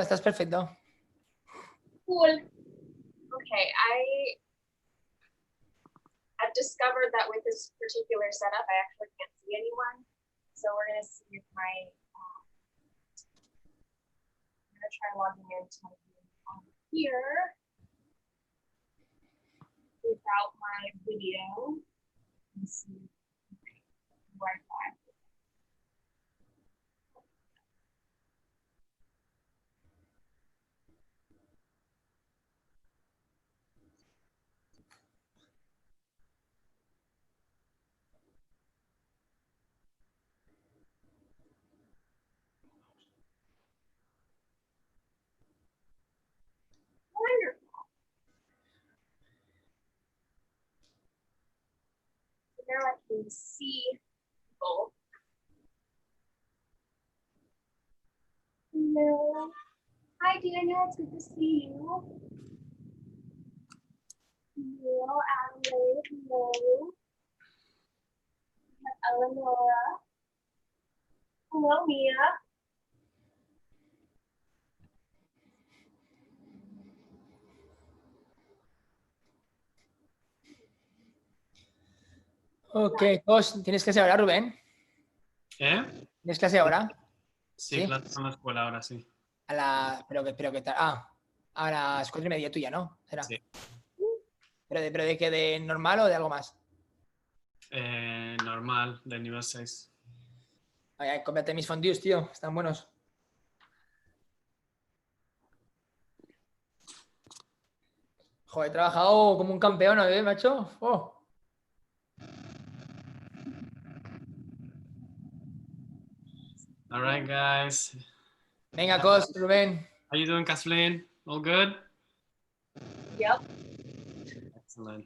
estás perfecto. Cool. Okay, I've discovered that with this particular setup, I actually can't see anyone. So we're gonna see if I'm gonna try logging into my phone here without my video. And see Wi-Fi. Wonderful. So now I can see people. Hello. Hi, Daniel. It's good to see you. Hello, Adelaide. Hello. Eleonora. Hello, Mia. Ok, Cos, ¿tienes clase ahora, Rubén? ¿Tienes clase ahora? Sí, clase en la escuela ahora sí. Pero que tal. A las 4:30 tuya, ¿no? ¿Será? Sí. ¿Pero de qué? ¿De normal o de algo más? Normal, del nivel 6. Ay, cómprate mis fondues, tío. Están buenos. Joder, he trabajado como un campeón, ¿eh, macho? Oh. All right, guys. Venga, Cos, Rubén. How you doing, Kathleen? All good? Yep. Excellent.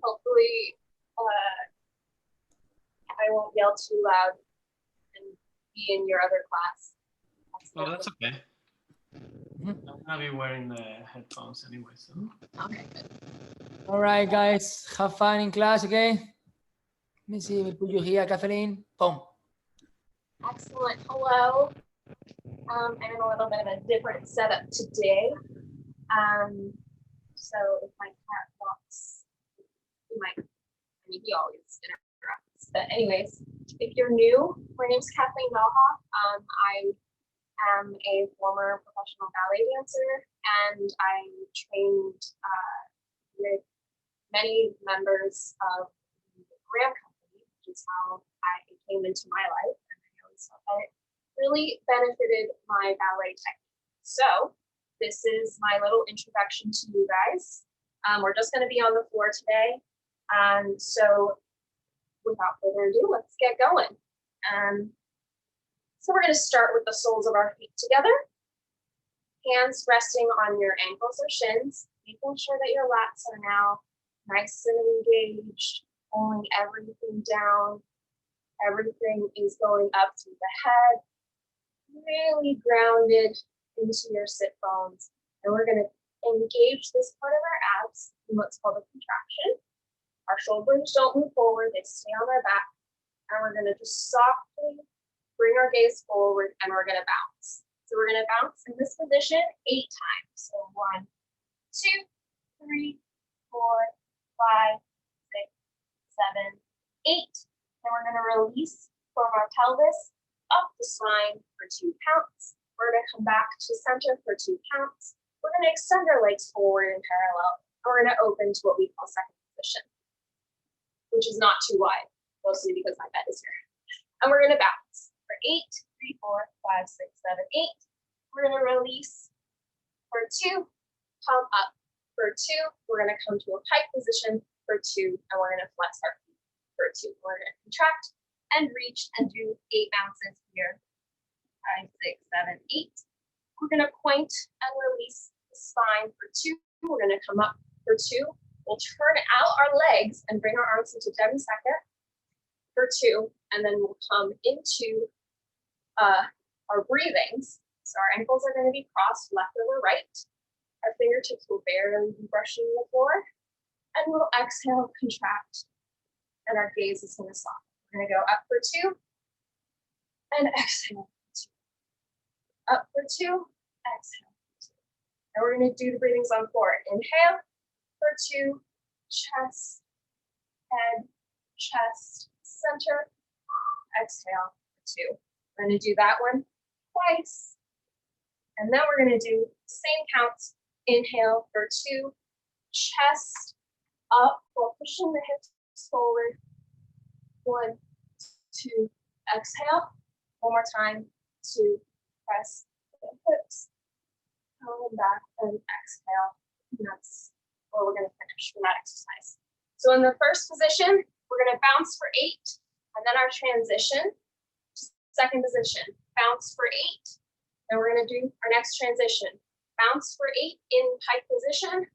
Hopefully, I won't yell too loud and be in your other class. Oh, that's okay. I'm gonna be wearing the headphones anyway, so. Okay, good. All right, guys. Have fun in class, okay? Let me see. We put you here, Kathleen. Boom. Excellent. Hello. I'm in a little bit of a different setup today. So if my cat walks, he always interrupts. But anyways, if you're new, my name is Kathleen Dahlhoff. I am a former professional ballet dancer, and I trained with many members of the Graham Company, which is how it came into my life. And I always felt that it really benefited my ballet technique. So this is my little introduction to you guys. We're just going to be on the floor today. So without further ado, let's get going. So we're going to start with the soles of our feet together. Hands resting on your ankles or shins, making sure that your lats are now nice and engaged, pulling everything down. Everything is going up through the head, really grounded into your sit bones. And we're going to engage this part of our abs in what's called a contraction. Our shoulders don't move forward, they stay on our back. And we're going to just softly bring our gaze forward, and we're going to bounce. So we're going to bounce in this position 8 times. So 1, 2, 3, 4, 5, 6, 7, 8. Then we're going to release from our pelvis up the spine for 2 counts. We're going to come back to center for 2 counts. We're going to extend our legs forward in parallel. We're going to open to what we call second position, which is not too wide, mostly because my bed is here. And we're going to bounce for 8, 3, 4, 5, 6, 7, 8. We're going to release for 2, come up for 2. We're going to come to a pike position for 2, and we're going to flex our feet for 2. We're going to contract and reach and do 8 bounces here. 5, 6, 7, 8. We're going to point and release the spine for 2. We're going to come up for 2. We'll turn out our legs and bring our arms into demisecond for 2, and then we'll come into our breathings. So our ankles are going to be crossed left over right. Our fingertips will barely be brushing the floor, and we'll exhale, contract, and our gaze is going to soften. We're going to go up for 2 and exhale. Up for 2, exhale. And we're going to do the breathings on 4. Inhale for 2, chest, head, chest, center. Exhale for 2. We're going to do that one twice. And then we're going to do same counts. Inhale for 2, chest up while pushing the hips forward. 1, 2, exhale. One more time to press the hips. Come back and exhale. And that's where we're going to finish for that exercise. So in the first position, we're going to bounce for 8, and then our transition to second position. Bounce for 8. Then we're going to do our next transition. Bounce for 8 in pike position,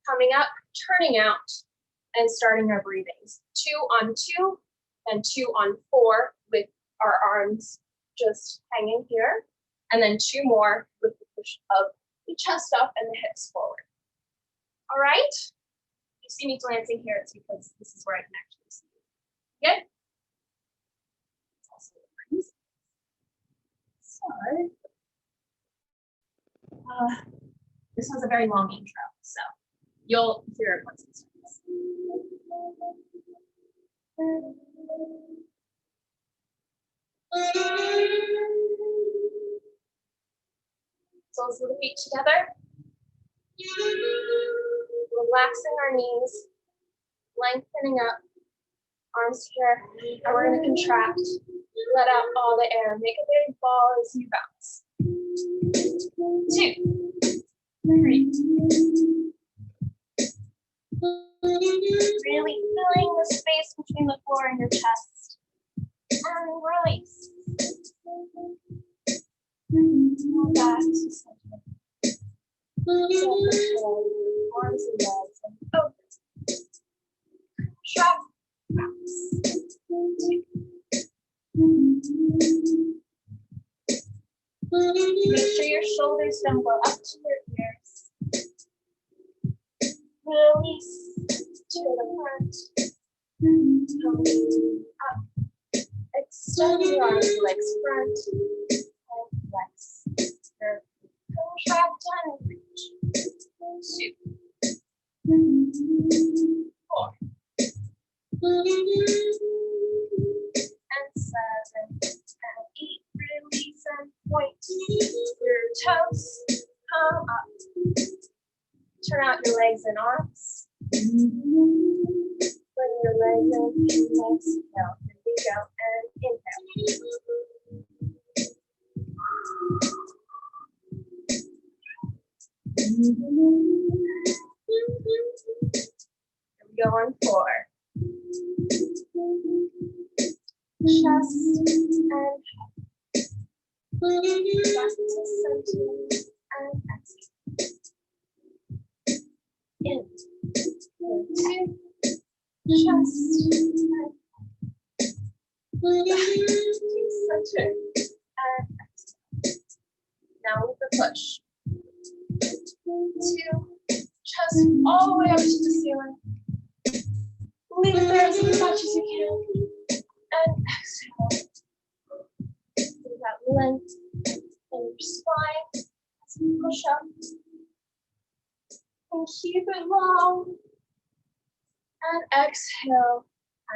coming up, turning out, and starting our breathings. 2 on 2, and 2 on 4 with our arms just hanging here, and then 2 more with the push of the chest up and the hips forward. All right? You see me glancing here, it's because this is where I can actually see you. Good? So, this was a very long intro, so you'll hear it once it starts. Soles of the feet together. Relaxing our knees, lengthening up, arms here, and we're going to contract. Let out all the air. Make a big ball as you bounce. 2, 3. Really filling the space between the floor and your chest. And release. Back to center. Arms and legs and open. Shrug. Bounce. 2. Make sure your shoulders don't go up to your ears. Release to the front. Coming up. Extend your arms, legs front, and flex. Contract and reach. 2, 4, and 7, and 8. Release and point your toes. Come up. Turn out your legs and arms. Bring your legs in. Exhale. Here we go. And inhale. Here we go on 4. Chest and head. Back to center and exhale. In. 2. Chest and head. Back to center and exhale. Now with the push. 2. Chest all the way up to the ceiling. Leave it there as much as you can. And exhale. Feel that length in your spine as you push up. And keep it long. And exhale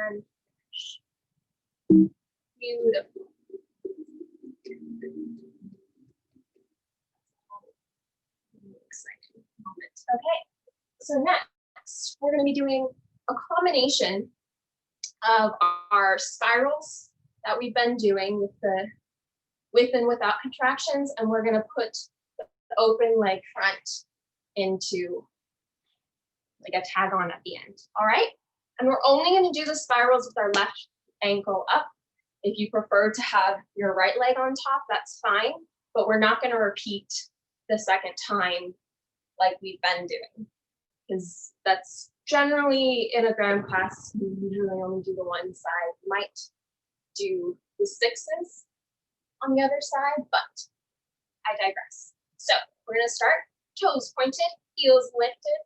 and finish. Beautiful. Exciting moment. Okay, so next we're going to be doing a combination of our spirals that we've been doing with the with and without contractions, and we're going to put the open leg front into like a tag on at the end. All right, and we're only going to do the spirals with our left ankle up. If you prefer to have your right leg on top, that's fine, but we're not going to repeat the second time like we've been doing, because that's generally in a gram class, we usually only do the one side. We might do the 6s on the other side, but I digress. So we're going to start toes pointed, heels lifted,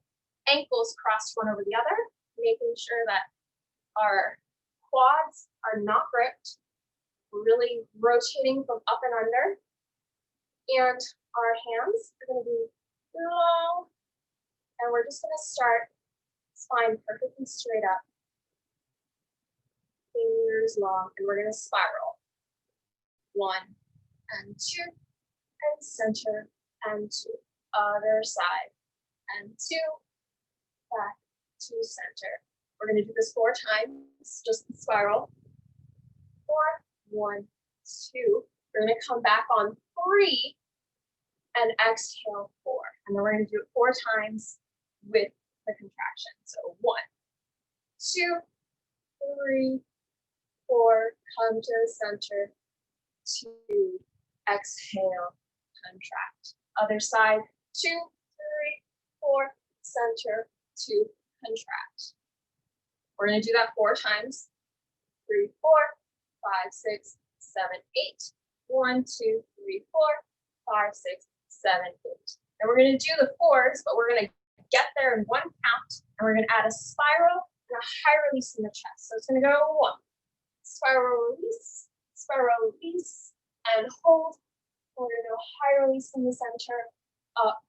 ankles crossed one over the other, making sure that our quads are not gripped. We're really rotating from up and under. And our hands are going to be long, and we're just going to start spine perfectly straight up, fingers long, and we're going to spiral. 1 and 2, and center, and 2, other side, and 2, back to center. We're going to do this 4 times, just the spiral. 4, 1, 2. We're going to come back on 3 and exhale 4. And then we're going to do it 4 times with the contraction. So 1, 2, 3, 4, come to the center, 2, exhale, contract. Other side, 2, 3, 4, center, 2, contract. We're going to do that 4 times. 3, 4, 5, 6, 7, 8. 1, 2, 3, 4, 5, 6, 7, 8. And we're going to do the 4s, but we're going to get there in 1 count, and we're going to add a spiral and a high release in the chest. So it's going to go 1, spiral release, and hold. We're going to do a high release in the center, up,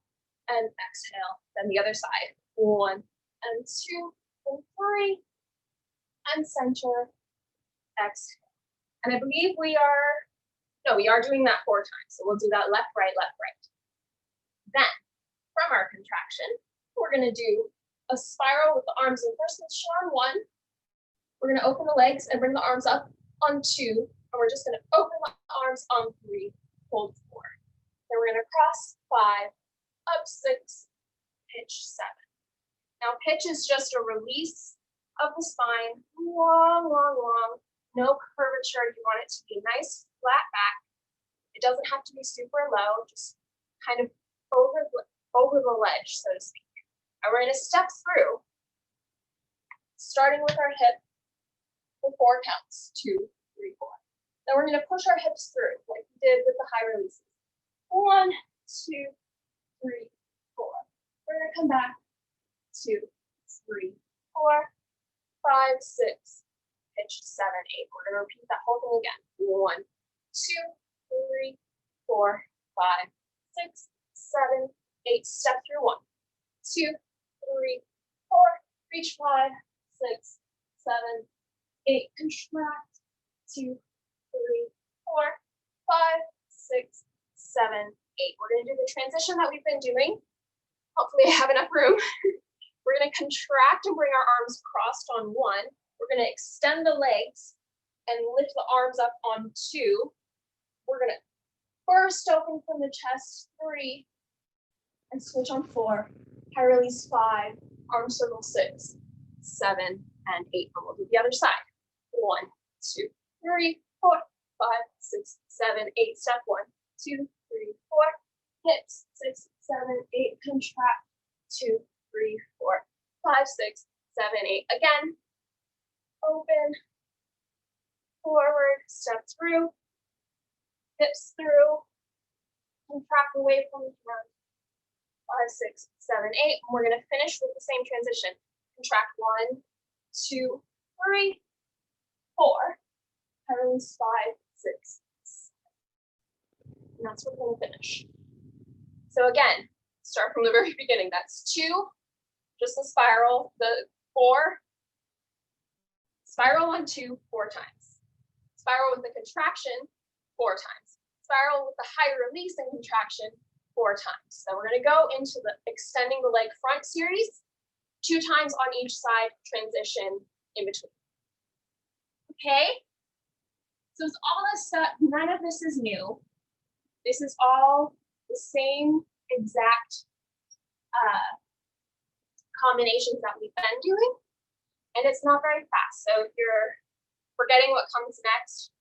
and exhale. Then the other side, 1 and 2 and 3, and center, exhale. And I believe we are doing that 4 times. So we'll do that left, right, left, right. Then, from our contraction, we're going to do a spiral with the arms in first position on 1. We're going to open the legs and bring the arms up on 2. And we're just going to open the arms on 3, hold 4. Then we're going to cross 5, up 6, pitch 7. Now pitch is just a release of the spine, long, long, long. No curvature. You want it to be nice, flat back. It doesn't have to be super low, just kind of over the ledge, so to speak. And we're going to step through, starting with our hip for 4 counts, 2, 3, 4. Then we're going to push our hips through, like we did with the high releases. 1, 2, 3, 4. We're going to come back, 2, 3, 4, 5, 6, pitch 7, 8. We're going to repeat that whole thing again. 1, 2, 3, 4, 5, 6, 7, 8. Step through 1, 2, 3, 4. Reach 5, 6, 7, 8. Contract. 2, 3, 4, 5, 6, 7, 8. We're going to do the transition that we've been doing. Hopefully I have enough room. We're going to contract and bring our arms crossed on 1. We're going to extend the legs and lift the arms up on 2. We're going to burst open from the chest, 3, and switch on 4. High release 5, arm circle 6, 7, and 8. And we'll do the other side. 1, 2, 3, 4, 5, 6, 7, 8. Step 1, 2, 3, 4. Hips 6, 7, 8. Contract 2, 3, 4, 5, 6, 7, 8. Again, open, forward, step through, hips through, contract away from the front. 5, 6, 7, 8. And we're going to finish with the same transition. Contract 1, 2, 3, 4. Release 5, 6, 7. And that's where we're going to finish. So again, start from the very beginning. That's 2, just the spiral. The 4, spiral on 2, 4 times. Spiral with the contraction, 4 times. Spiral with the high release and contraction, 4 times. So we're going to go into the extending the leg front series, 2 times on each side, transition in between. Okay? So it's all this stuff, none of this is new. This is all the same exact combinations that we've been doing, and it's not very fast. So if you're forgetting what comes next,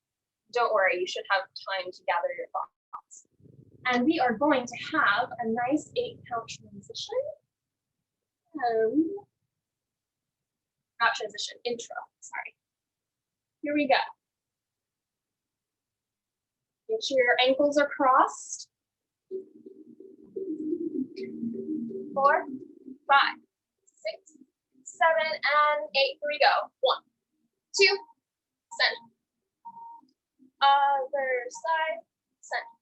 don't worry, you should have time to gather your thoughts. And we are going to have a nice 8-count transition. Not transition, intro, sorry. Here we go. Make sure your ankles are crossed. 4, 5, 6, 7, and 8. Here we go. 1, 2, center. Other side, center.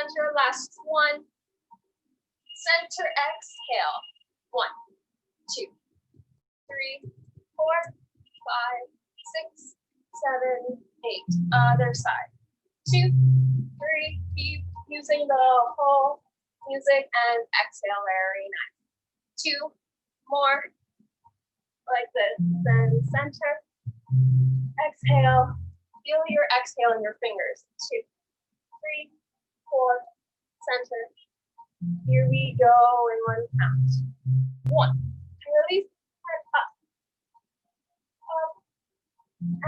center, last one. Center, exhale. 1, 2, 3, 4, 5, 6, 7, 8. Other side. 2, 3. Keep using the whole music and exhale. Very nice. 2 more. Like this. Then center. Exhale. Feel your exhale in your fingers. 2, 3, 4. Center. Here we go in 1 count. 1. Release and up. Up.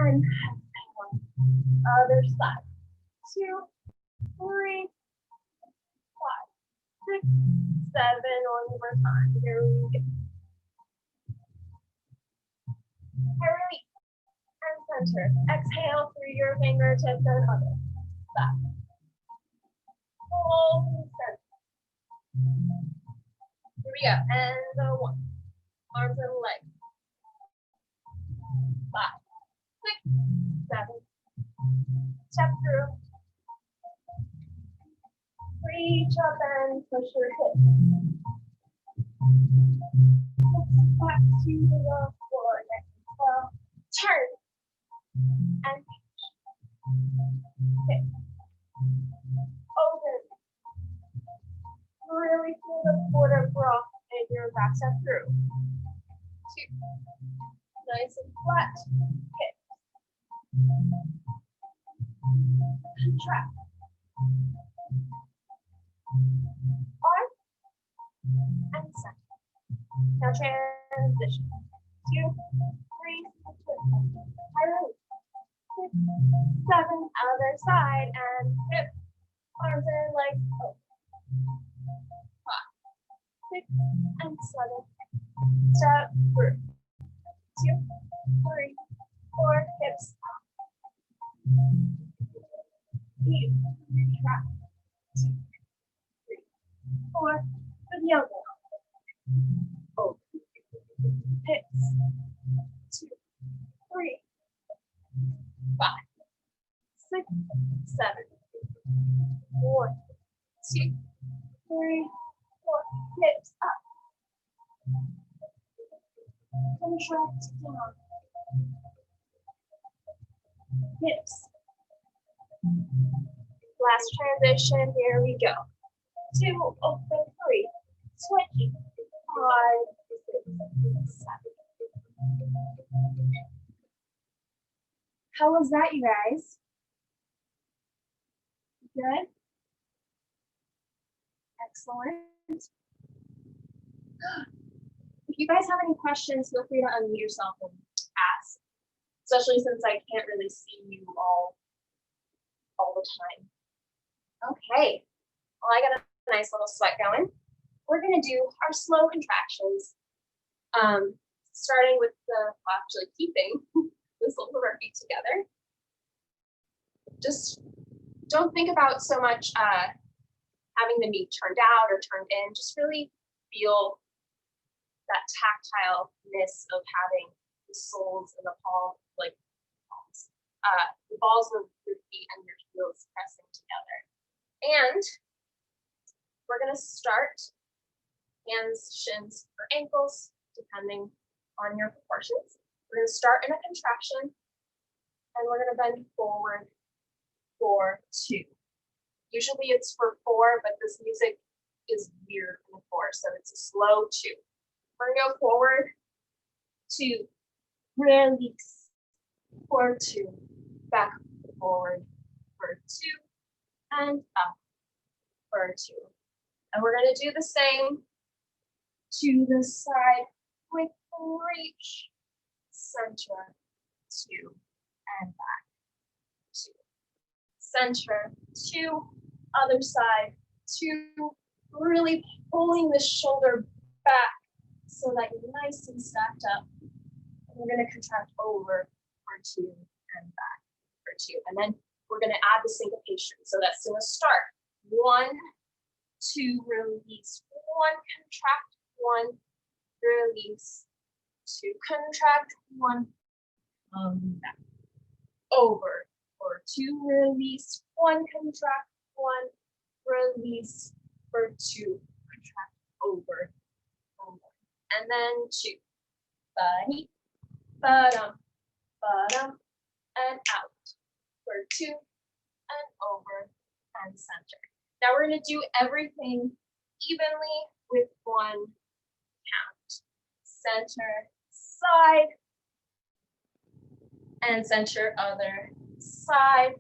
And exhale. Other side. 2, 3, 5, 6, 7. One more time. Here we go. Release and center. Exhale through your fingertips and other side. Hold center. Here we go. And the 1. Arms and legs. 5, 6, 7. Step through. Reach up and push your hips. Back to the floor. Exhale. Turn. And reach. Hip. Open. Really feel the quarter broth in your back step through. 2. Nice and flat. Hip. Contract. Arm. And center. Now transition. 2, 3, 2. Release. 6, 7. Other side and hip. Arms and legs open. 5, 6, and 7. Step through. 2, 3, 4. Hips up. Deep. Contract. 2, 3, 4. Good yoga. Open. Hips. 2, 3, 5, 6, 7. 1, 2, 3, 4. Hips up. Contract down. Hips. Last transition. Here we go. 2, open, 3. Switch. 5, 6, 7. How was that, you guys? Good? Excellent. If you guys have any questions, feel free to unmute yourself and ask, especially since I can't really see you all the time. Okay, well, I got a nice little sweat going. We're gonna do our slow contractions, starting with actually keeping the soles of our feet together. Just don't think about so much having the knee turned out or turned in. Just really feel that tactile-ness of having the soles and the palms, like palms, the balls of your feet and your heels pressing together. And we're gonna start hands, shins, or ankles, depending on your proportions. We're gonna start in a contraction, and we're gonna bend forward for 2. Usually it's for 4, but this music is weird in 4, so it's a slow 2. We're gonna go forward, 2, release, for 2, back forward for 2, and up for 2. And we're gonna do the same to the side with reach, center, 2, and back, 2. Center, 2, other side, 2, really pulling the shoulder back so that you're nice and stacked up. And we're gonna contract over for 2 and back for 2. And then we're gonna add the syncopation. So that's gonna start 1, 2, release, 1, contract, 1, release, 2, contract, 1, back, over, for 2, release, 1, contract, 1, release for 2, contract over, and then 2, buddy, bottom, bottom, and out for 2, and over, and center. Now we're going to do everything evenly with 1 count. Center, side, and center, other side.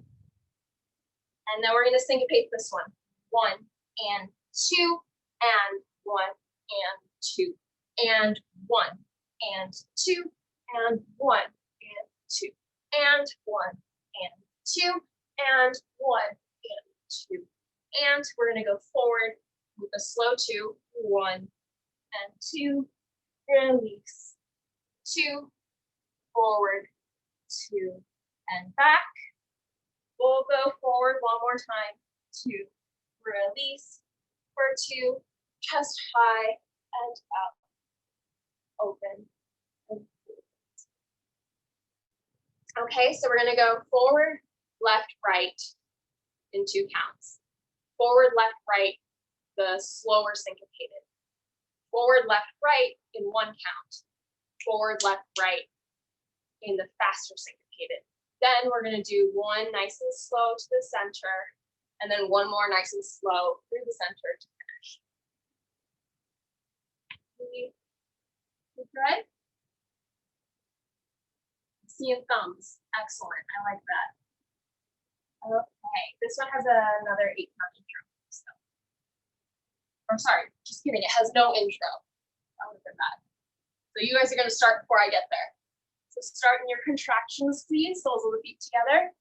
And then we're going to syncopate this one. 1 and 2, and 1 and 2, and 1 and 2, and 1 and 2, and 1 and 2, and 1 and 2. And we're going to go forward with a slow 2, 1 and 2, release, 2, forward, 2, and back. We'll go forward one more time, 2, release, for 2, chest high and up, open. And okay, so we're going to go forward, left, right in 2 counts. Forward, left, right, the slower syncopated. Forward, left, right in 1 count. Forward, left, right in the faster syncopated. Then we're going to do 1 nice and slow to the center, and then 1 more nice and slow through the center to finish. You good? Seeing thumbs. Excellent. I like that. Okay, this one has another 8-count intro. So. Or sorry, just kidding. It has no intro. That would have been bad. So you guys are going to start before I get there. So start in your contractions, please. Soles of the feet together.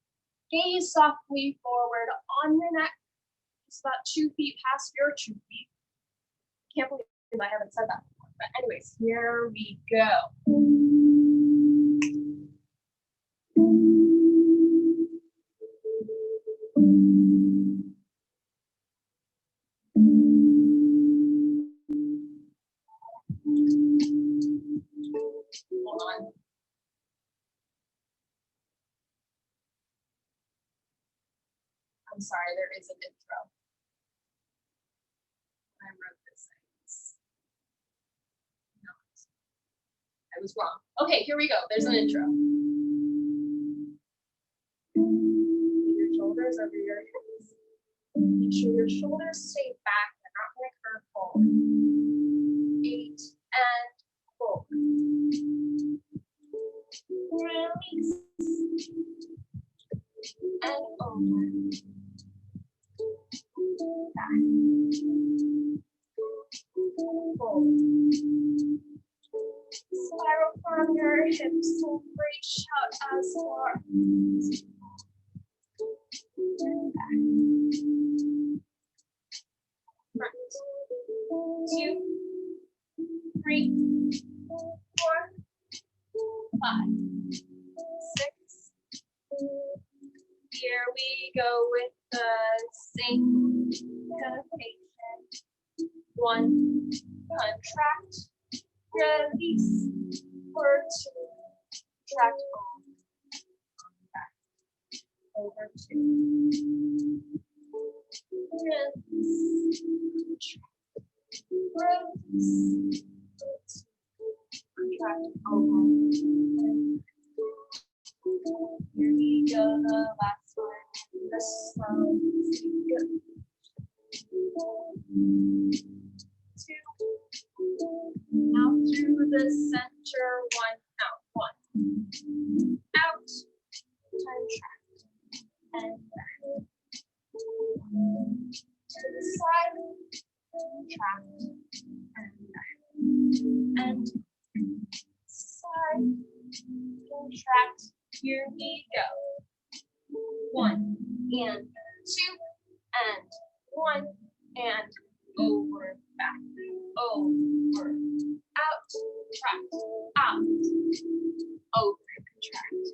Gaze softly forward on your neck. Just about 2 feet past your 2 feet. Can't believe I haven't said that before. But anyways, here we go. Hold on. I'm sorry, there is an intro. I wrote this. No, I was wrong. Okay, here we go. There's an intro. Your shoulders over your hips. Make sure your shoulders stay back. They're not going to curve forward. 8 and forward. Release. And over. Back. Forward. Spiral from your hips and reach out as far. And back. Front. 2, 3, 4, 5, 6. Here we go with the syncopation. 1, contract, release, for 2, contract over 2, release, release, contract over. Here we go, the last one, the slow, 2, out through the center, 1 out, 1, out, contract, and back, to the side, contract, and back, and side, contract. Here we go. 1 and 2 and 1 and over, back, over, out, contract, out, over, contract,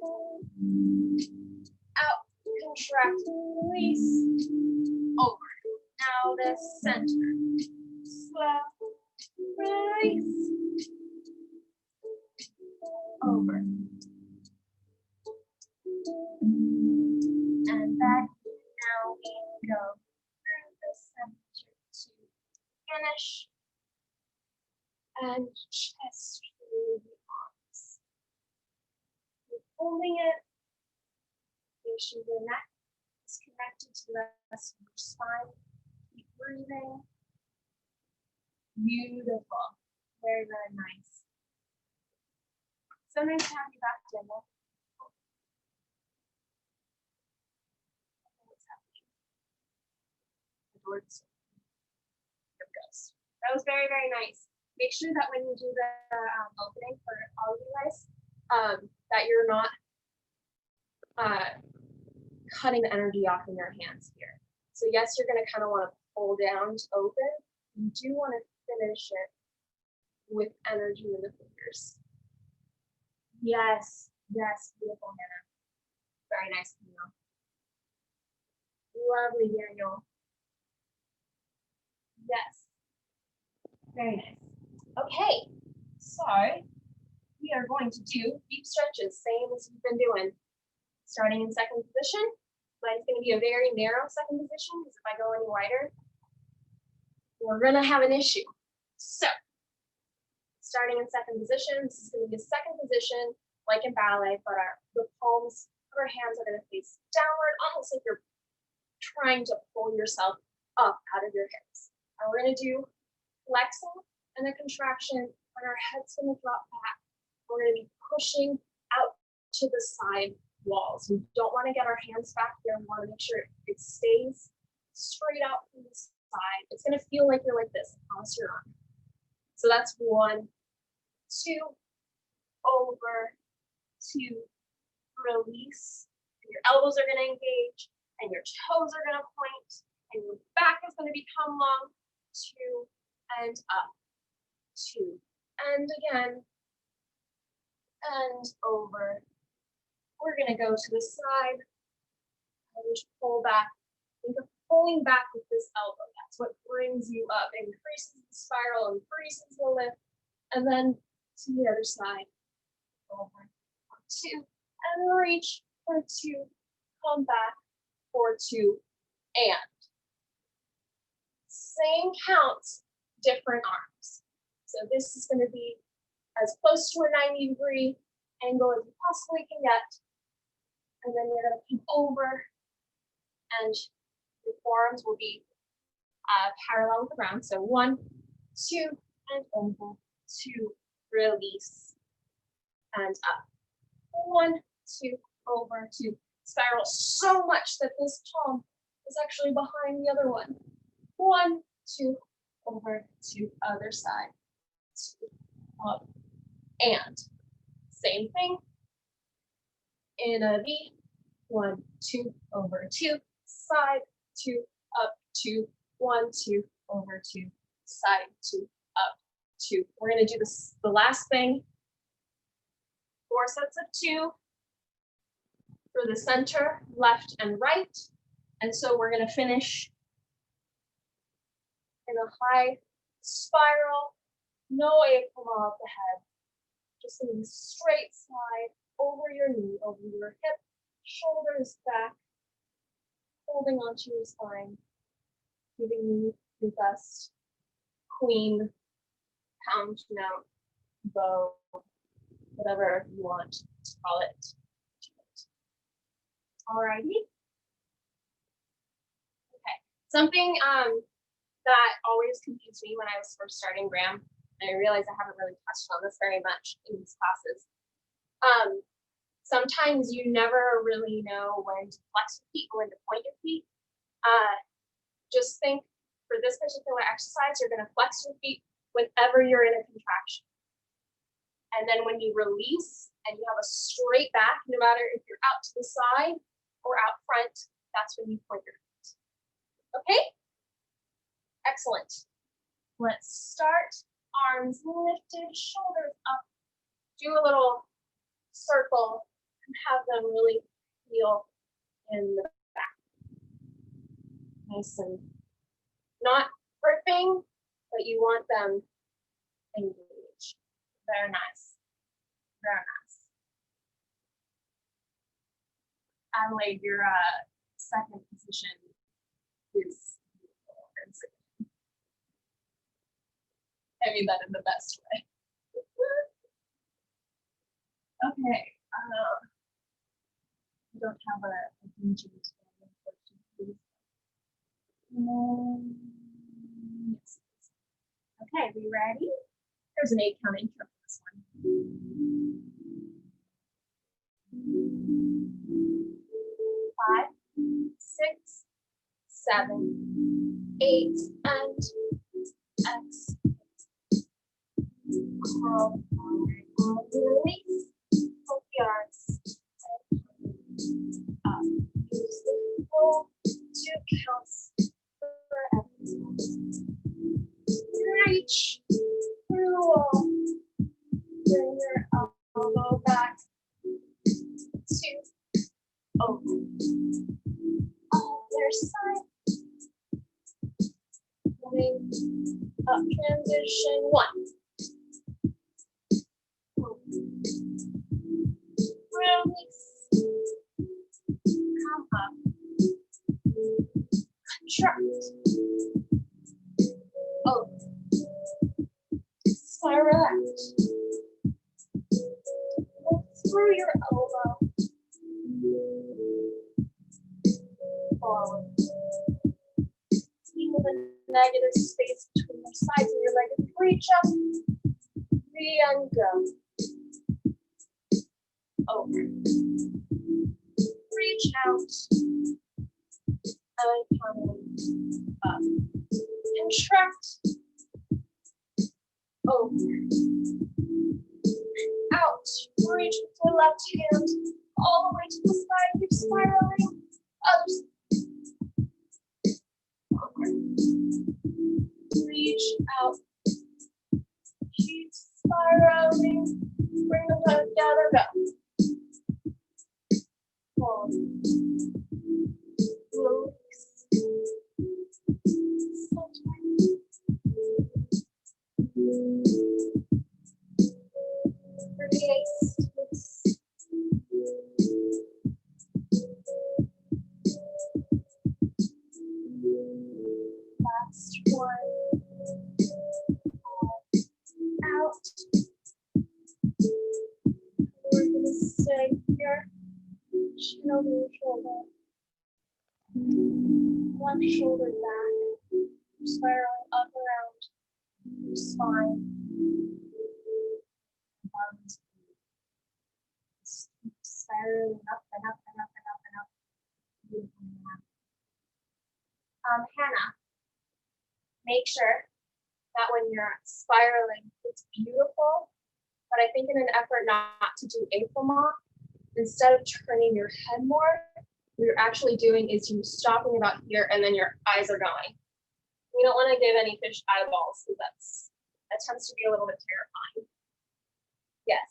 out, contract, release, over. Now the center, slow, release, over. And back. Now we go through the finish. And chest through the arms. You're holding it. Make sure your neck is connected to the rest of your spine. Keep breathing. Beautiful. Very, very nice. So nice to have you back, Daniel. What's happening? The door is open. There it goes. That was very, very nice. Make sure that when you do the opening for all of you guys, that you're not cutting the energy off in your hands here. So yes, you're gonna kind of want to pull down to open. You do want to finish it with energy in the fingers. Yes, yes, beautiful, Hannah. Very nice, Daniel. Lovely, Daniel. Yes, very nice. Okay, so we are going to do deep stretches, same as we've been doing. Starting in second position, but it's going to be a very narrow second position because if I go any wider, we're going to have an issue. So, starting in second position, this is going to be a second position like in ballet, but the palms of our hands are going to face downward, almost like you're trying to pull yourself up out of your hips. And we're going to do flexing and a contraction, and our head's going to drop back. We're going to be pushing out to the side walls. We don't want to get our hands back there. We want to make sure it stays straight out from the side. It's going to feel like you're like this across your arm. So that's 1, 2, over, 2, release. And your elbows are going to engage, and your toes are going to point, and your back is going to become long. 2, and up. 2, and again, and over. We're going to go to the side and just pull back. Think of pulling back with this elbow. That's what brings you up, increases the spiral, increases the lift, and then to the other side. Over for 2, and reach for 2, come back for 2, and same counts, different arms. So this is going to be as close to a 90-degree angle as you possibly can get. And then you're going to come over, and your forearms will be parallel with the ground. So 1, 2, and over, 2, release, and up. 1, 2, over, 2. Spiral so much that this palm is actually behind the other one. 1, 2, over, 2, other side. 2, up, and same thing. In a V, 1, 2, over, 2, side, 2, up, 2, 1, 2, over, 2, side, 2, up, 2. We're going to do this, the last thing. 4 sets of 2 for the center, left, and right. And so we're going to finish in a high spiral, no way to come off the head. Just in a straight slide over your knee, over your hip, shoulders back, holding onto your spine, giving you your best queen, pound note, bow, whatever you want to call it. Alrighty. Okay. Something that always confused me when I was first starting Graham, and I realize I haven't really touched on this very much in these classes. Sometimes you never really know when to flex your feet or when to point your feet. Just think for this particular exercise, you're going to flex your feet whenever you're in a contraction. And then when you release and you have a straight back, no matter if you're out to the side or out front, that's when you point your feet. Okay? Excellent. Let's start. Arms lifted, shoulders up. Do a little circle and have them really feel in the back. Nice and not gripping, but you want them engaged. Very nice. Very nice. Adelaide, your second position is beautiful. I mean that in the best way. Okay. I don't have a DJ today, unfortunately. Yes. Okay, we ready? There's an 8 count intro for this one. 5, 6, 7, 8, and X. Curl, release, hook yards, up. Use the full 2 counts for everything. Reach through the wall. Bring your elbow back. 2, open. Other side. Moving up transition 1. Release. Come up. Contract. Open. Spiral out. Pull through your elbow. Forward. Feel the negative space between your sides of your leg. Reach up. And go. Over. Reach out. And come up. Contract. Over. Out. Reach with your left hand all the way to the side. Keep spiraling. Over. Reach out. Keep spiraling. Bring them together. Go. Hold. Release. Release. Last one. Out. We're going to stay here. Chin over your shoulder. One shoulder back. Spiraling up around your spine. Spiraling up and up and up and up and up. Hannah, make sure that when you're spiraling, it's beautiful, but I think in an effort not to do apomorph, instead of turning your head more, what you're actually doing is you stopping about here and then your eyes are going. We don't want to give any fish eyeballs because that tends to be a little bit terrifying. Yes.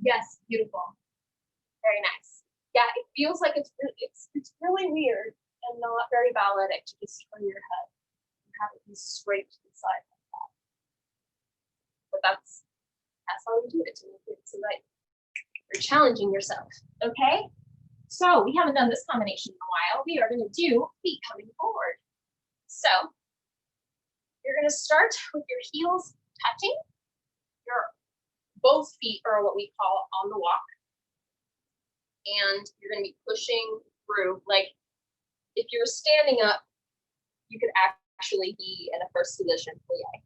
Yes, beautiful. Very nice. Yeah, it feels like it's really weird and not very balletic to just turn your head and have it be straight to the side like that. But that's how we do it to make it so that you're challenging yourself. Okay? So we haven't done this combination in a while. We are going to do feet coming forward. So you're going to start with your heels touching. Both feet are what we call on the walk. And you're going to be pushing through. Like if you're standing up, you could actually be in a first position plie.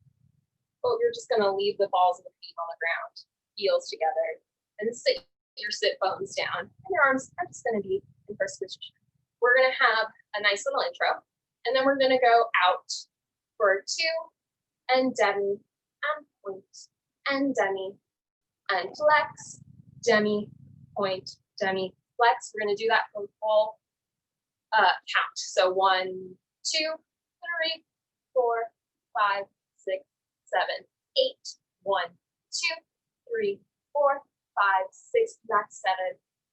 But you're just going to leave the balls of the feet on the ground, heels together, and sit your sit bones down. And your arms are just going to be in first position. We're going to have a nice little intro. And then we're going to go out for 2 and demi and point and demi and flex, demi, point, demi, flex. We're going to do that for the full count. So 1, 2, 3, 4, 5, 6, 7, 8. 1, 2, 3, 4, 5, 6. That's 7,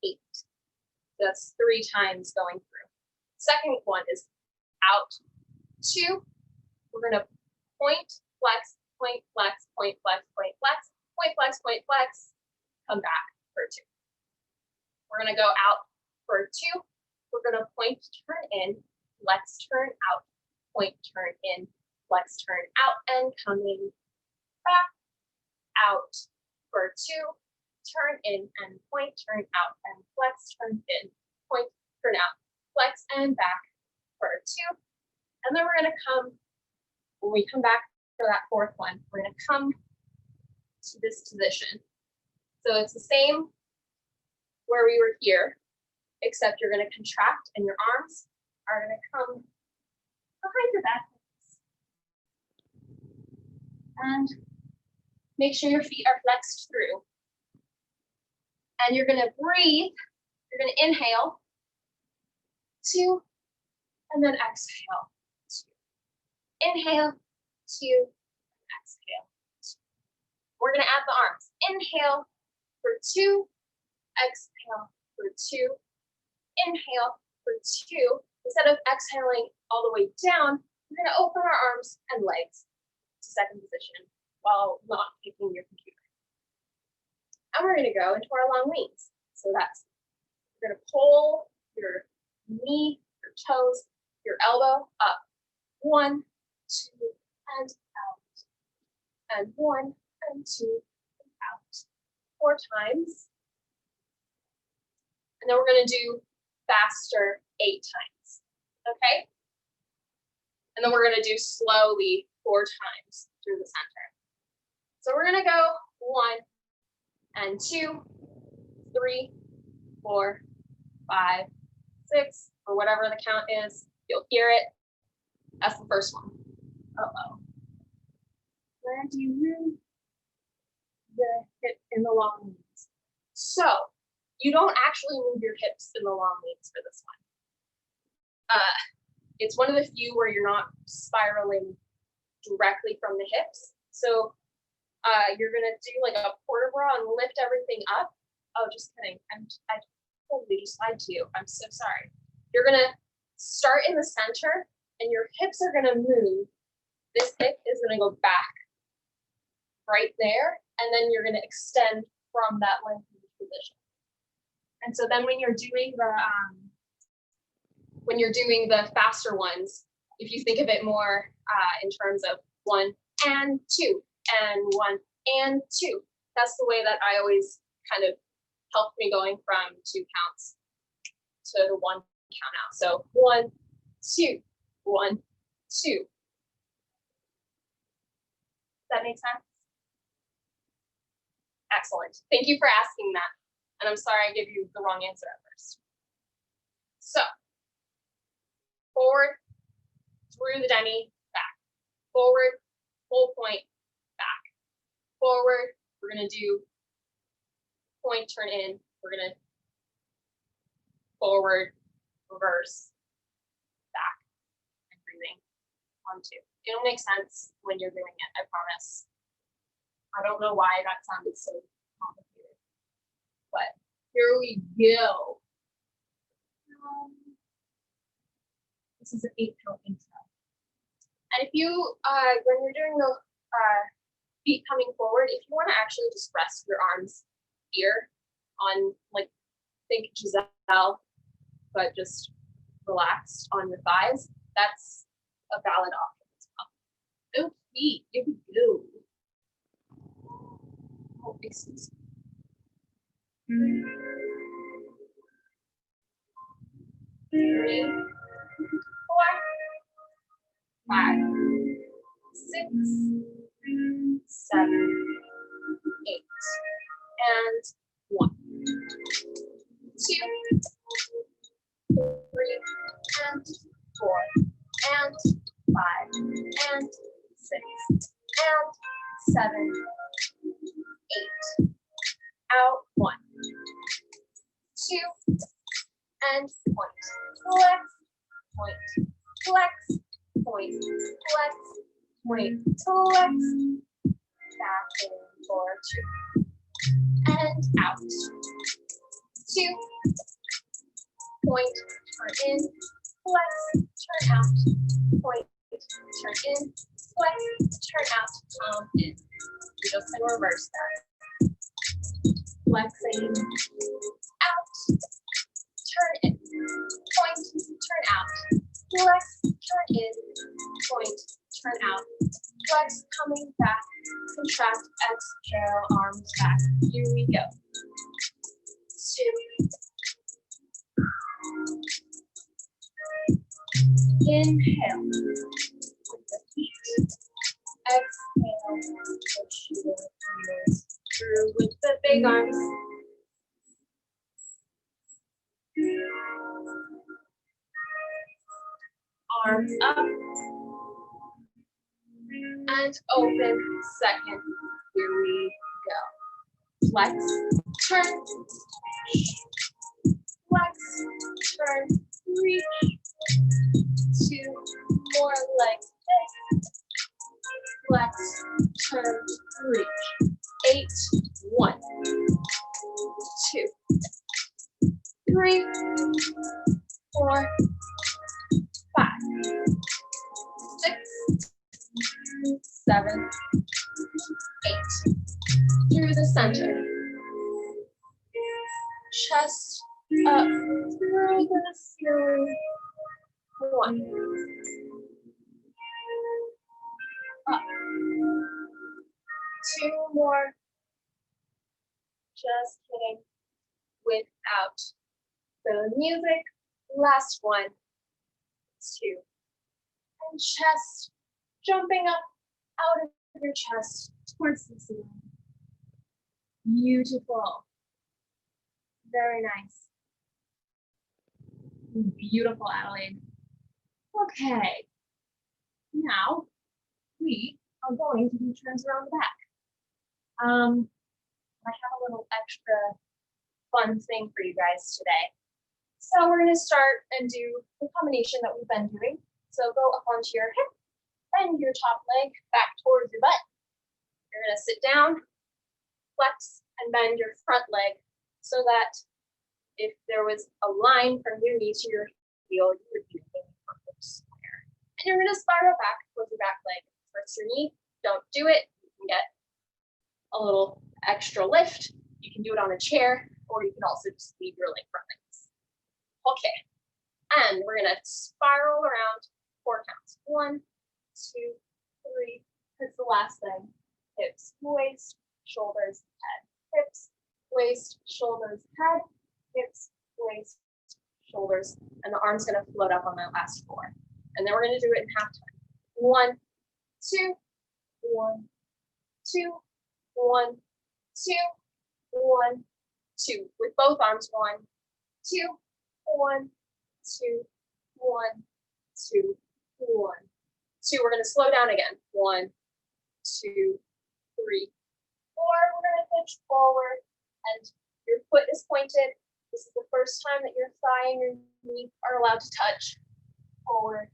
8. That's 3 times going through. Second one is out 2. We're going to point, flex, point, flex, point, flex, point, flex, point, flex, point, flex. Come back for 2. We're going to go out for 2. We're going to point, turn in, flex, turn out, point, turn in, flex, turn out, and coming back, out for 2, turn in and point, turn out and flex, turn in, point, turn out, flex, and back for 2. And then we're going to come, when we come back for that 4th one, we're going to come to this position. So it's the same where we were here, except you're going to contract and your arms are going to come behind your back. And make sure your feet are flexed through. And you're going to breathe. You're going to inhale, 2, and then exhale, 2. Inhale, 2, exhale, 2. We're going to add the arms. Inhale for 2, exhale for 2, inhale for 2. Instead of exhaling all the way down, we're going to open our arms and legs to second position while not kicking your computer. And we're going to go into our long wings. So that's, you're going to pull your knee, your toes, your elbow up. 1, 2, and out. And 1, and 2, and out. 4 times. And then we're going to do faster 8 times. Okay? And then we're going to do slowly 4 times through the center. So we're going to go 1, and 2, 3, 4, 5, 6, or whatever the count is. You'll hear it. That's the first one. Uh-oh. Where do you move the hip in the long wings? So you don't actually move your hips in the long wings for this one. It's one of the few where you're not spiraling directly from the hips. So you're gonna do like a port bra and lift everything up. Oh, just kidding. I totally just lied to you. I'm so sorry. You're gonna start in the center and your hips are gonna move. This hip is gonna go back right there, and then you're gonna extend from that lengthened position. And so then when you're doing the faster ones, if you think of it more in terms of 1 and 2 and 1 and 2, that's the way that I always kind of helped me going from 2 counts to the 1 count out. So 1, 2, 1, 2. Does that make sense? Excellent. Thank you for asking that. And I'm sorry I gave you the wrong answer at first. So, forward, through the demi, back. Forward, full point, back. Forward, we're going to do point, turn in. We're going to forward, reverse, back, and breathing on 2. It'll make sense when you're doing it, I promise. I don't know why that sounded so complicated, but here we go. This is an 8-count intro. And if you, when you're doing the feet coming forward, if you want to actually just rest your arms here on, like, think Giselle, but just relaxed on your thighs, that's a valid option as well. Okay, here we go. Oh, excuse me. 3, 4, 5, 6, 7, 8, and 1, 2, 3, and 4, and 5, and 6, and 7, 8. Out, 1, 2, and point. Flex, point, flex, point, flex, point, flex. Back in for 2. And out. 2. Point, turn in, flex, turn out. Point, turn in, flex, turn out, come in. We're just going to reverse that. Flexing, out, turn in, point, turn out, flex, turn in, point, turn out. Flex, coming back, contract, exhale, arms back. Here we go. 2. Inhale with the feet. Exhale, push your heels through with the big arms. Arms up and open. Second, here we go. Flex, turn, flex, turn, reach. 2 more legs. Flex, turn, reach. 8, 1, 2, 3, 4, 5, 6, 7, 8. Through the center. Chest up through the ceiling. 1. Up. 2 more. Just kidding. Without the music. Last one. 2. And chest jumping up out of your chest towards the ceiling. Beautiful. Very nice. Beautiful, Adelaide. Okay. Now we are going to do turns around the back. I have a little extra fun thing for you guys today. So we're going to start and do the combination that we've been doing. So go up onto your hip, bend your top leg back towards your butt. You're going to sit down, flex, and bend your front leg so that if there was a line from your knee to your heel, you would be making a perfect square. And you're going to spiral back towards your back leg. First your knee, don't do it. You can get a little extra lift. You can do it on a chair, or you can also just leave your leg front legs. Okay, and we're going to spiral around 4 counts. 1, 2, 3. That's the last thing. Hips, waist, shoulders, head. Hips, waist, shoulders, head. Hips, waist, shoulders, and the arm's going to float up on that last 4. And then we're going to do it in half time. 1, 2, 1, 2, 1, 2, 1, 2. With both arms. 1, 2, 1, 2, 1, 2, 1, 2. We're going to slow down again. 1, 2, 3, 4. We're going to pitch forward, and your foot is pointed. This is the first time that your thigh and your knee are allowed to touch. Forward,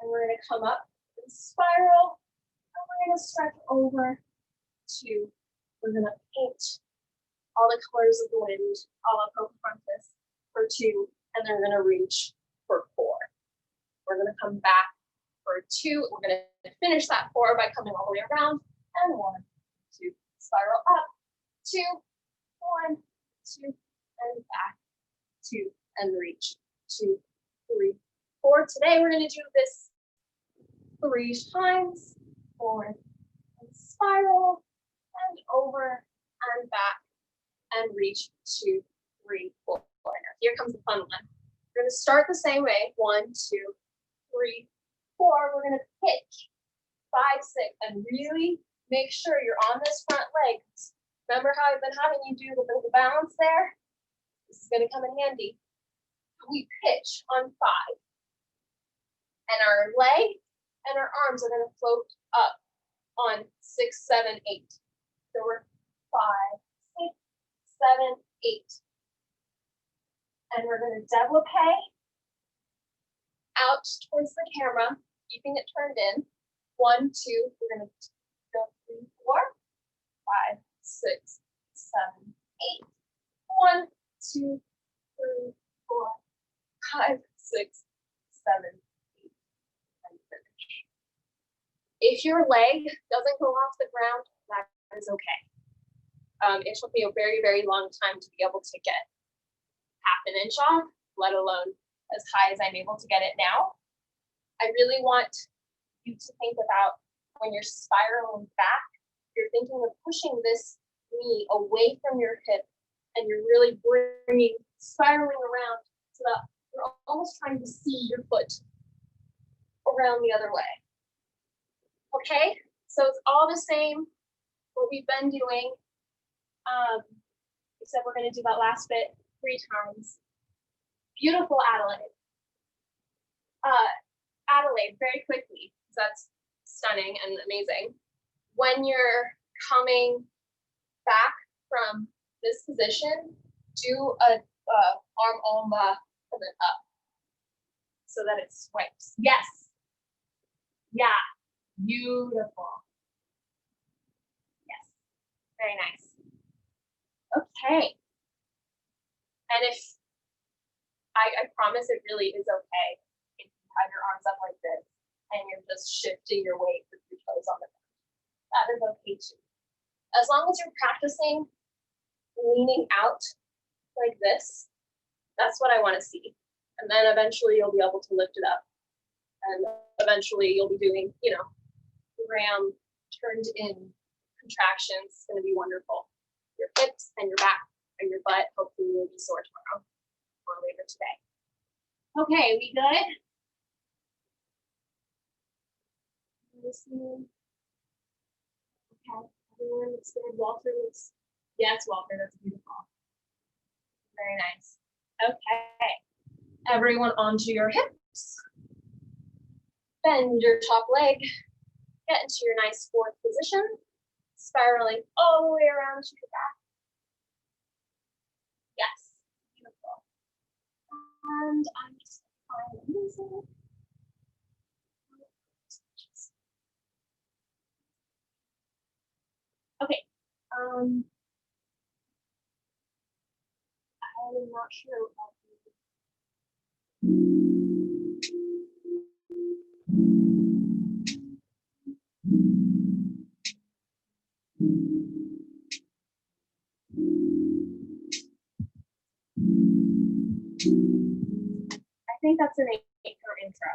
and we're going to come up and spiral, and we're going to stretch over. 2. We're going to paint all the colors of the wind, a la Pocahontas, for 2, and then we're going to reach for 4. We're going to come back for 2. We're going to finish that 4 by coming all the way around, and 1, 2, spiral up, 2, 1, 2, and back, 2, and reach, 2, 3, 4. Today we're going to do this 3 times. Forward and spiral, and over and back, and reach, 2, 3, 4. Now here comes the fun one. We're going to start the same way. 1, 2, 3, 4. We're going to pitch 5, 6, and really make sure you're on this front leg. Remember how I've been having you do the balance there? This is going to come in handy. We pitch on 5. And our leg and our arms are going to float up on 6, 7, 8. So we're 5, 6, 7, 8. And we're going to développé out towards the camera, keeping it turned in. 1, 2, we're going to go 3, 4, 5, 6, 7, 8. 1, 2, 3, 4, 5, 6, 7, 8, and finish. If your leg doesn't go off the ground, that is okay. It took me a very, very long time to be able to get half an inch off, let alone as high as I'm able to get it now. I really want you to think about when you're spiraling back, you're thinking of pushing this knee away from your hip, and you're really spiraling around so that you're almost trying to see your foot around the other way. Okay, so it's all the same what we've been doing, except we're going to do that last bit 3 times. Beautiful, Adelaide. Adelaide, very quickly, that's stunning and amazing. When you're coming back from this position, do a arm omba and then up so that it swipes. Yes. Yeah. Beautiful. Yes. Very nice. Okay. And if I promise it really is okay if you have your arms up like this and you're just shifting your weight with your toes on the ground. That is okay too. As long as you're practicing leaning out like this, that's what I want to see. And then eventually you'll be able to lift it up. And eventually you'll be doing, ram turned in contractions. It's going to be wonderful. Your hips and your back and your butt hopefully will be sore tomorrow or later today. Okay, we good? Listening. Okay, everyone looks good. Walter looks, yes, Walter, that's beautiful. Very nice. Okay, everyone onto your hips. Bend your top leg. Get into your nice 4th position. Spiraling all the way around to your back. Yes, beautiful. And I'm just going to find music. Okay. I'm not sure about I think that's an 8-count intro.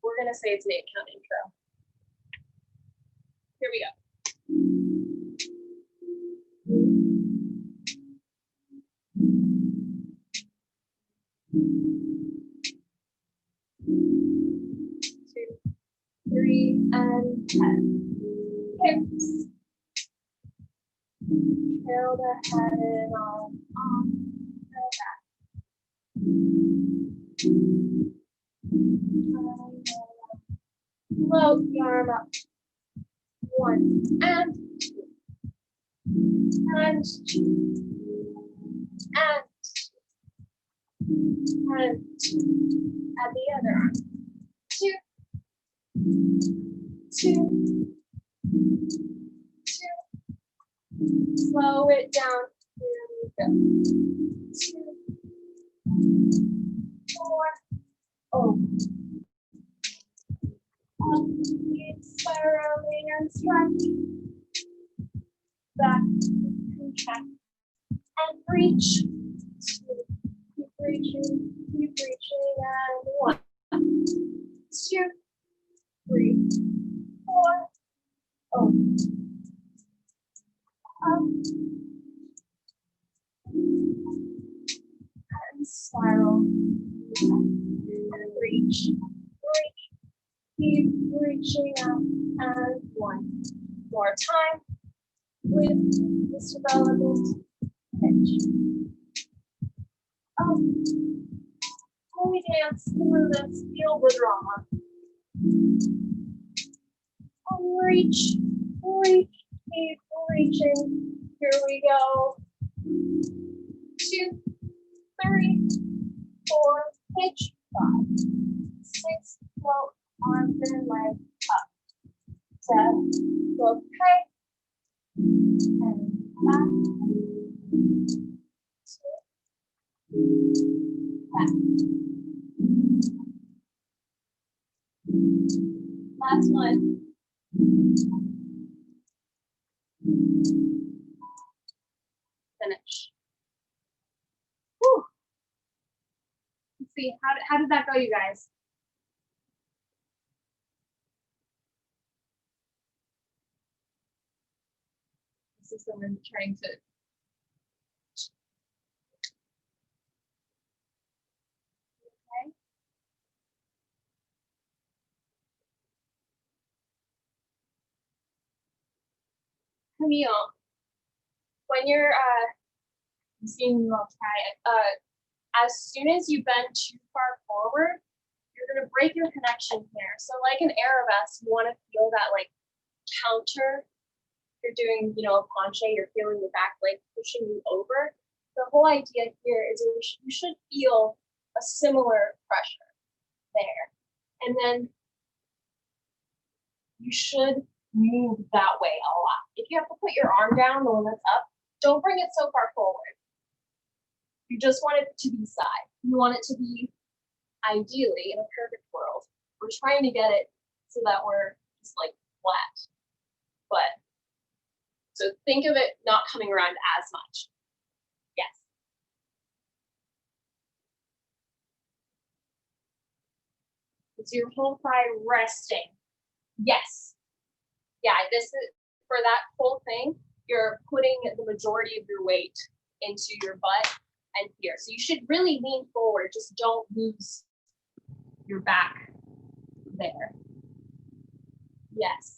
We're gonna say it's an 8-count intro. Here we go. 2, 3, and 10. Hips. Trail the head and arm on the back. Float the arm up. 1 and 2. And 2. And 2. And 2. At the other arm. 2. 2. 2. Slow it down. Here we go. 2. 4. Oh. Keep spiraling and stretching. Back, contract, and reach. 2. Keep reaching, and 1. 2, 3, 4. Oh. Up. And spiral. And reach. Keep reaching out. And 1 more time with this development pitch. When we dance through this, feel the drama. Reach, keep reaching. Here we go. 2, 3, 4, pitch, 5, 6, float, arms and legs up. 7, okay. And back. 2, back. Last one. Finish. Whew. Let's see, how did that go, you guys? So someone trying to. Okay. Camille, when you're seeing you all try it, as soon as you bend too far forward, you're gonna break your connection here. So like an arabesque, you wanna feel that like counter. You're doing, you know, a penché, you're feeling your back leg pushing you over. The whole idea here is you should feel a similar pressure there. And then you should move that way a lot. If you have to put your arm down, the one that's up, don't bring it so far forward. You just want it to be side. You want it to be, ideally, in a perfect world, we're trying to get it so that we're just like flat. But, so think of it not coming around as much. Yes. Is your whole thigh resting? Yes. Yeah, this is, for that whole thing, you're putting the majority of your weight into your butt and here. So you should really lean forward, just don't lose your back there. Yes.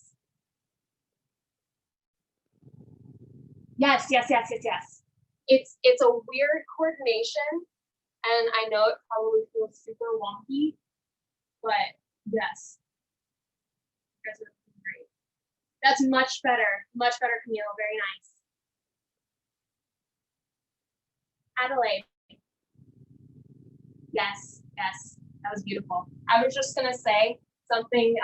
Yes, yes, yes, yes, yes. It's a weird coordination, and I know it probably feels super wonky, but yes. You guys are great. That's much better, Camille, very nice. Adelaide. Yes, yes, that was beautiful. I was just gonna say something,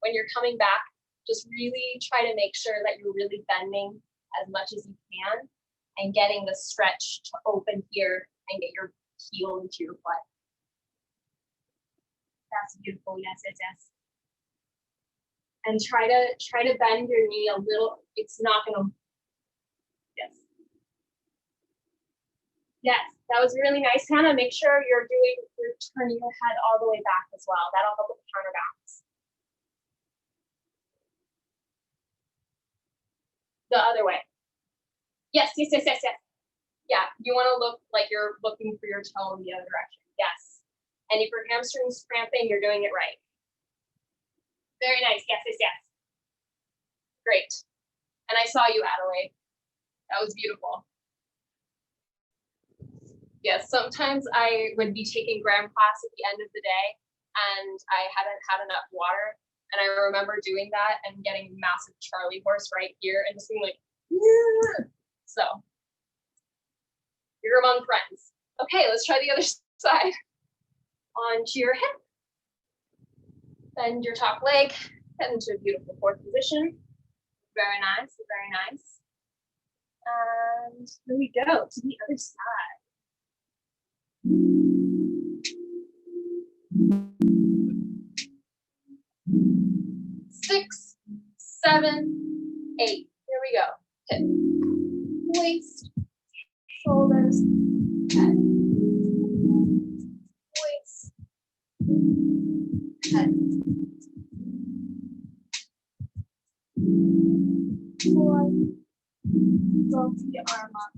when you're coming back, just really try to make sure that you're really bending as much as you can and getting the stretch to open here and get your heel into your butt. That's beautiful, yes, yes, yes. And try to bend your knee a little. It's not gonna, yes. Yes, that was really nice, Hannah. Make sure you're turning your head all the way back as well. That'll help with the counterbalance. The other way. Yes, yes, yes, yes, yes. Yeah, you want to look like you're looking for your toe in the other direction. Yes. And if your hamstring's cramping, you're doing it right. Very nice. Yes, yes, yes. Great. And I saw you, Adelaide. That was beautiful. Yes, sometimes I would be taking gram class at the end of the day and I hadn't had enough water. And I remember doing that and getting massive Charlie horse right here and just being like, yeah. So you're among friends. Okay, let's try the other side. Onto your hip. Bend your top leg, head into a beautiful fourth position. Very nice, very nice. And here we go to the other side. 6, 7, 8. Here we go. Hip, waist, shoulders, head, waist, head. 4, roll the arm up.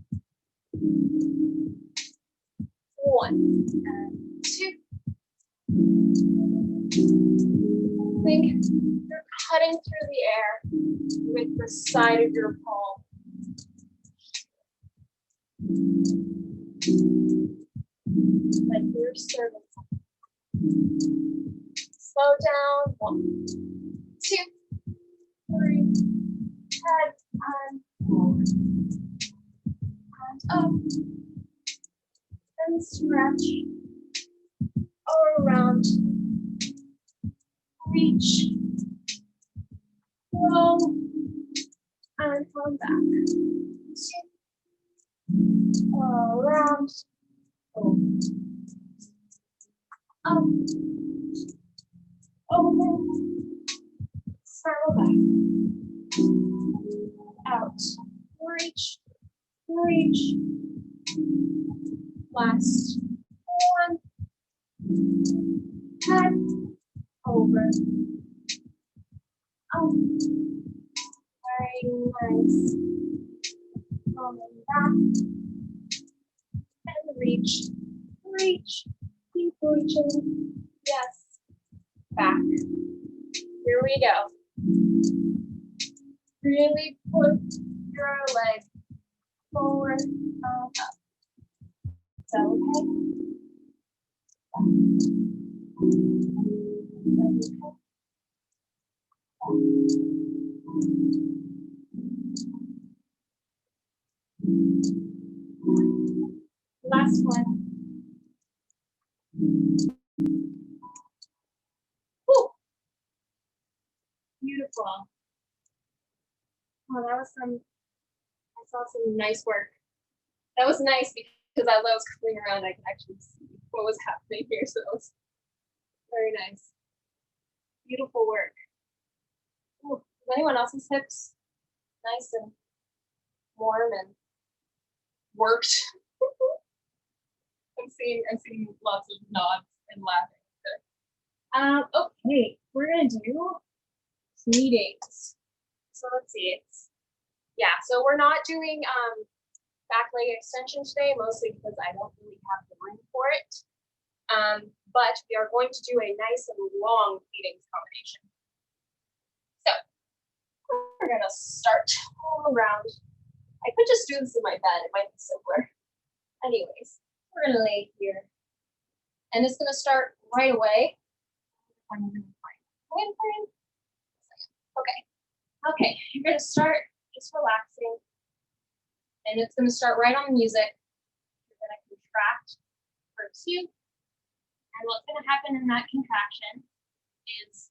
1 and 2. Think you're cutting through the air with the side of your palm. Like you're serving something. Slow down. 1, 2, 3. Head and forward. And up. And stretch. Or around. Reach. Roll. And come back. 2. Around. Over. Up. Over. Spiral back. Out. Reach. Reach. Last 1. Head. Over. Up. Very nice. back. And reach, reach, keep reaching. Yes. Back. Here we go. Really put your leg forward, up. Is that okay? Last one. Woo. Beautiful. Oh, that was some, I saw some nice work. That was nice because as I was coming around, I could actually see what was happening here. So that was very nice. Beautiful work. Ooh, is anyone else's hips nice and warm and worked? I'm seeing lots of nods and laughing. Okay, we're gonna do meetings. So let's see. So we're not doing back leg extension today, mostly because I don't really have the room for it. But we are going to do a nice and long meetings combination. So we're gonna start all around. I could just do this in my bed, it might be simpler. Anyways, we're gonna lay here. And it's gonna start right away. Okay, you're gonna start just relaxing. And it's gonna start right on the music. You're gonna contract for 2. And what's gonna happen in that contraction is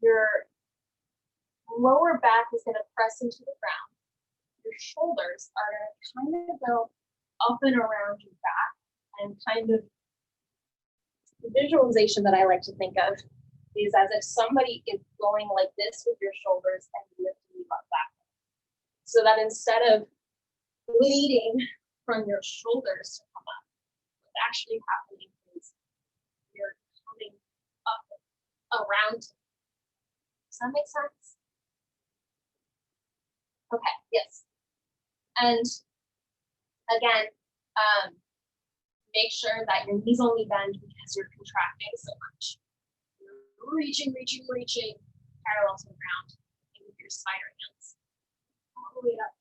your lower back is gonna press into the ground. Your shoulders are gonna kind of go up and around your back, and kind of the visualization that I like to think of is as if somebody is going like this with your shoulders and lifting you up back. So that instead of leading from your shoulders to come up, what's actually happening is you're coming up around. Does that make sense? Okay, yes. And again, make sure that your knees only bend because you're contracting so much. You're reaching, parallel to the ground, and with your spider hands. All the way up.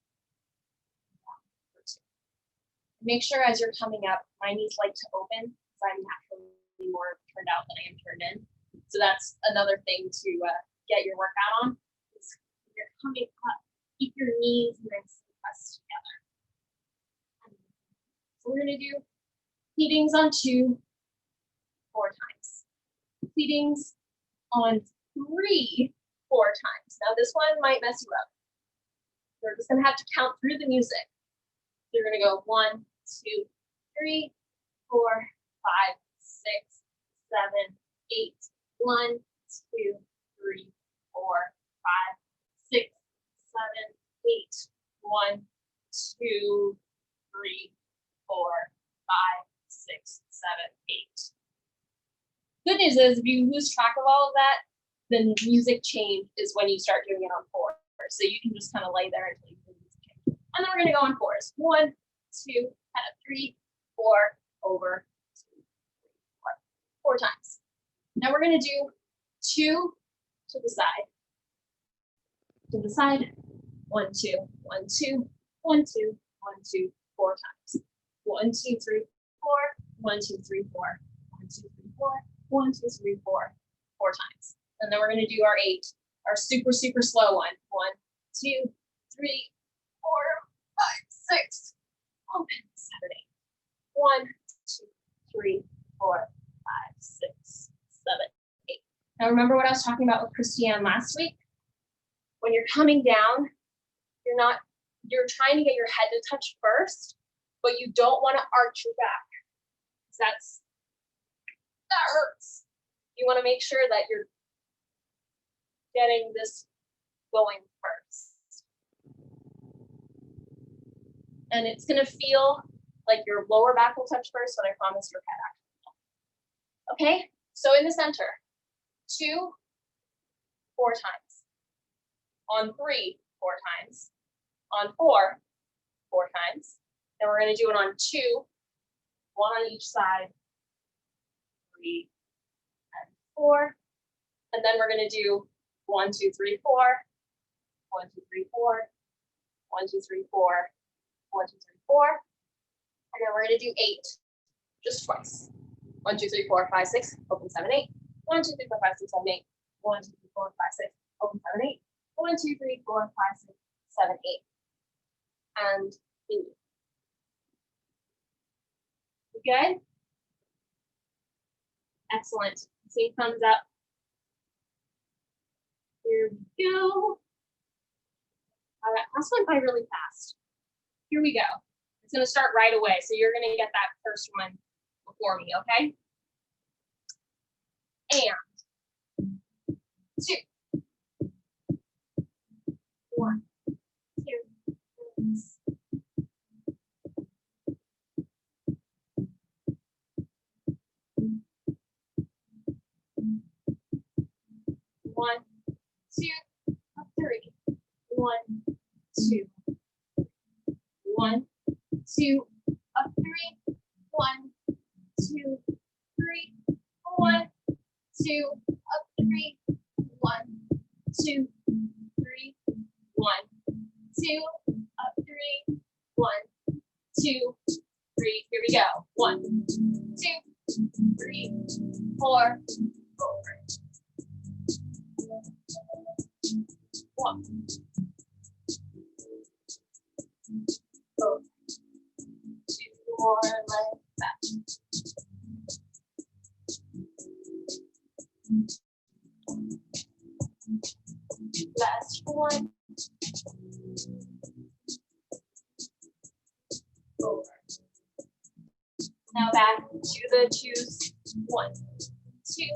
Make sure as you're coming up, my knees like to open, because I'm naturally more turned out than I am turned in. So that's another thing to get your workout on. Is when you're coming up, keep your knees nice and pressed together. So we're gonna do pleatings on 2, 4 times. Pleatings on 3, 4 times. Now this one might mess you up. You're just gonna have to count through the music. You're gonna go 1, 2, 3, 4, 5, 6, 7, 8. 1, 2, 3, 4, 5, 6, 7, 8. 1, 2, 3, 4, 5, 6, 7, 8. Good news is if you lose track of all of that, the music change is when you start doing it on 4. So you can just kind of lay there until you hear the music change. And then we're gonna go on 4s. 1, 2, kind of 3, 4, over, 2, 3, 4. 4 times. Now we're gonna do 2 to the side. To the side. 1, 2, 1, 2, 1, 2, 1, 2, 4 times. 1, 2, 3, 4. 1, 2, 3, 4. 1, 2, 3, 4. 1, 2, 3, 4. 4 times. And then we're gonna do our 8, our super slow one. 1, 2, 3, 4, 5, 6, 7, 8. 1, 2, 3, 4, 5, 6, 7, 8. Now remember what I was talking about with Christiane last week? When you're coming down, you're trying to get your head to touch first, but you don't want to arch your back. That hurts. You want to make sure that you're getting this going first. And it's going to feel like your lower back will touch first, but I promise your head actually will. Okay, so in the center, 2, 4 times. On 3, 4 times. on 4 times. Then we're going to do it on 2, 1 on each side, 3 and 4. And then we're going to do 1, 2, 3, 4, 1, 2, 3, 4, 1, 2, 3, 4, 1, 2, 3, 4. And then we're going to do 8 just twice. 1, 2, 3, 4, 5, 6, open 7, 8. 1, 2, 3, 4, 5, 6, 7, 8. 1, 2, 3, 4, 5, 6, open 7, 8. 1, 2, 3, 4, 5, 6, 7, 8. And in. Good? Excellent. See, thumbs up. Here we go. All right, this went by really fast. Here we go. It's going to start right away, so you're going to get that first one before me, okay? And 2, 1, 2, 1, 2, 3, 1, 2, 1, 2, 3, 1, 2, 3, 1, 2, 3, 1, 2, 3, 1, 2, 3, 1, 2, 3. Here we go. 1, 2, 3, 4, 1. Over. 2 more like that. Last one. Over. Now back to the twos. 1, 2,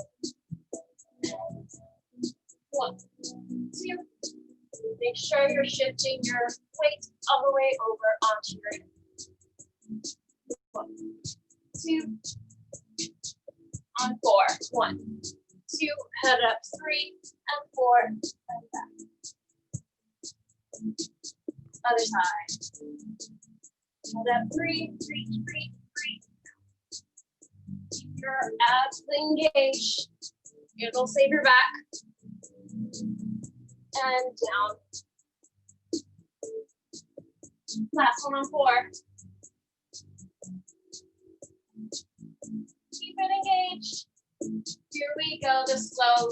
and 1, 2. Make sure you're shifting your weight all the way over onto your hip. 1, 2, on 4. 1, 2, head up 3 and 4, and back. Other side. Head up 3, 3, 3, 3. Keep your abs engaged. It'll save your back. And down. Last one on 4. Keep it engaged. Here we go, the slow 1,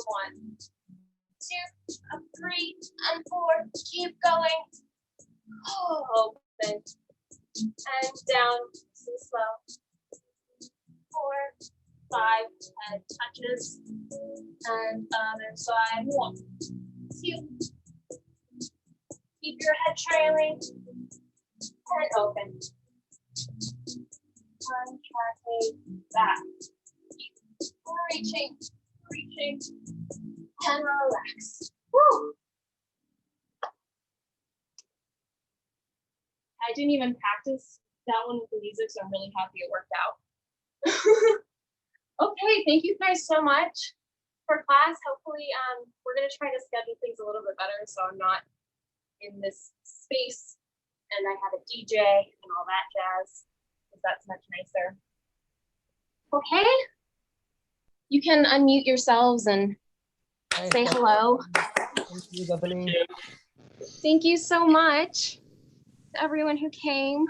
2, 3, and 4. Keep going. Oh, open. And down. So slow. 4, 5. Head touches. And other side. 1, 2. Keep your head trailing. And open. Contracting back. Reaching, reaching, and relax. Woo! I didn't even practice that one with the music, so I'm really happy it worked out. Okay, thank you guys so much for class. Hopefully, we're gonna try to schedule things a little bit better so I'm not in this space and I have a DJ and all that jazz, because that's much nicer. Okay. You can unmute yourselves and say hello. Thank you, Kathleen. Thank you so much to everyone who came.